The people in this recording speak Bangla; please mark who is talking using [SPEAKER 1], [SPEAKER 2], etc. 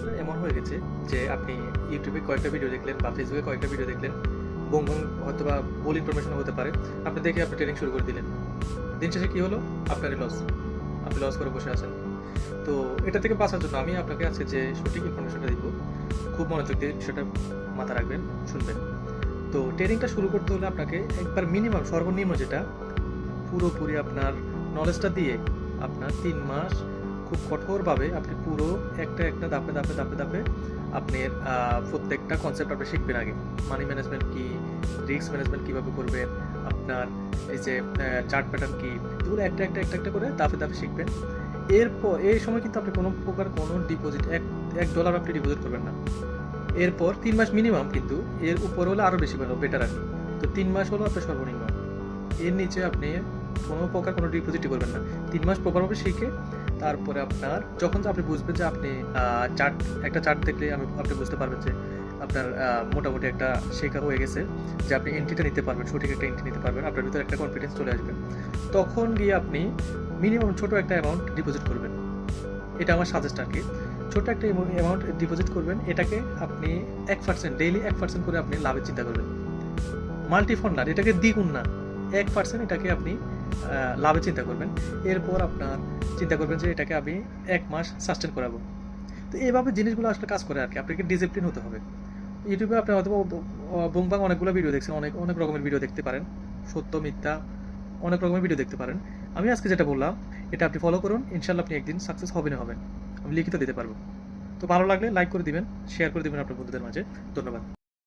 [SPEAKER 1] মানুষরা এমন হয়ে গেছে যে আপনি ইউটিউবে কয়েকটা ভিডিও দেখলেন বা ফেসবুকে কয়েকটা ভিডিও দেখলেন, বং বং হয়তো বা ভুল ইনফরমেশন হতে পারে, আপনি দেখে আপনি ট্রেনিং শুরু করে দিলেন। দিন শেষে কি হলো? আপনারই লস। আপনি লস করে বসে আছেন। তো এটা থেকে বাঁচার জন্য আমি আপনাকে আজকে যে সঠিক ইনফরমেশনটা দিব, খুব মনোযোগ দিয়ে সেটা মাথায় রাখবেন, শুনবেন। তো ট্রেনিংটা শুরু করতে হলে আপনাকে একবার মিনিমাম সর্বনিম্ন যেটা পুরোপুরি আপনার নলেজটা দিয়ে আপনার ৩ মাস খুব কঠোরভাবে আপনি পুরো একটা একটা ধাপে ধাপে ধাপে ধাপে আপনার প্রত্যেকটা কনসেপ্ট আপনি শিখবেন আগে। মানি ম্যানেজমেন্ট কি, রিস্ক ম্যানেজমেন্ট কীভাবে করবেন, আপনার এই যে চার্ট প্যাটার্ন কি, এগুলো একটা একটা একটা একটা করে ধাপে ধাপে শিখবেন। এরপর এই সময় কিন্তু আপনি কোনো প্রকার কোনো ডিপোজিট $1 আপনি ডিপোজিট করবেন না। এরপর ৩ মাস মিনিমাম, কিন্তু এর উপর হলে আরও বেশি ভালো, বেটার আর কি। তো 3 মাস হলো আপনার সর্বনিম্ন। এর নিচে আপনি কোনো প্রকার কোনো ডিপোজিটই করবেন না। ৩ মাস প্রপারভাবে শিখে তারপরে আপনার যখন আপনি বুঝবেন যে আপনি চার্ট, একটা চার্ট দেখলে আপনি বুঝতে পারবেন যে আপনার মোটামুটি একটা শেখা হয়ে গেছে, যে আপনি এন্ট্রিটা নিতে পারবেন, সঠিক একটা এন্ট্রি নিতে পারবেন, আপনার ভিতরে একটা কনফিডেন্স চলে আসবে। তখন গিয়ে আপনি মিনিমাম ছোট একটা অ্যামাউন্ট ডিপোজিট করবেন। এটা আমার সাজেস্ট আর কি। ছোট একটা অ্যামাউন্ট ডিপোজিট করবেন, এটাকে আপনি 1% ডেইলি 1% করে আপনি লাভের চিন্তা করবেন। মাল্টিফন্ড না, এটাকে দ্বিগুণ না, 1% এটাকে আপনি লাভের চিন্তা করবেন। এরপর আপনার চিন্তা করবেন যে এটাকে আমি 1 মাস সাস্টেন করাবো। তো এইভাবে জিনিসগুলো আসলে কাজ করে আর কি। আপনাকে ডিসিপ্লিন হতে হবে। ইউটিউবে আপনি হয়তো বুমবাং অনেকগুলো ভিডিও দেখছেন, অনেক অনেক রকমের ভিডিও দেখতে পারেন, সত্য মিথ্যা অনেক রকমের ভিডিও দেখতে পারেন। আমি আজকে যেটা বললাম এটা আপনি ফলো করুন, ইনশাল্লাহ আপনি একদিন সাকসেস হবেন হবেন। আমি লিখিত দিতে পারবো। তো ভালো লাগলে লাইক করে দিবেন, শেয়ার করে দিবেন আপনার বন্ধুদের মাঝে। ধন্যবাদ।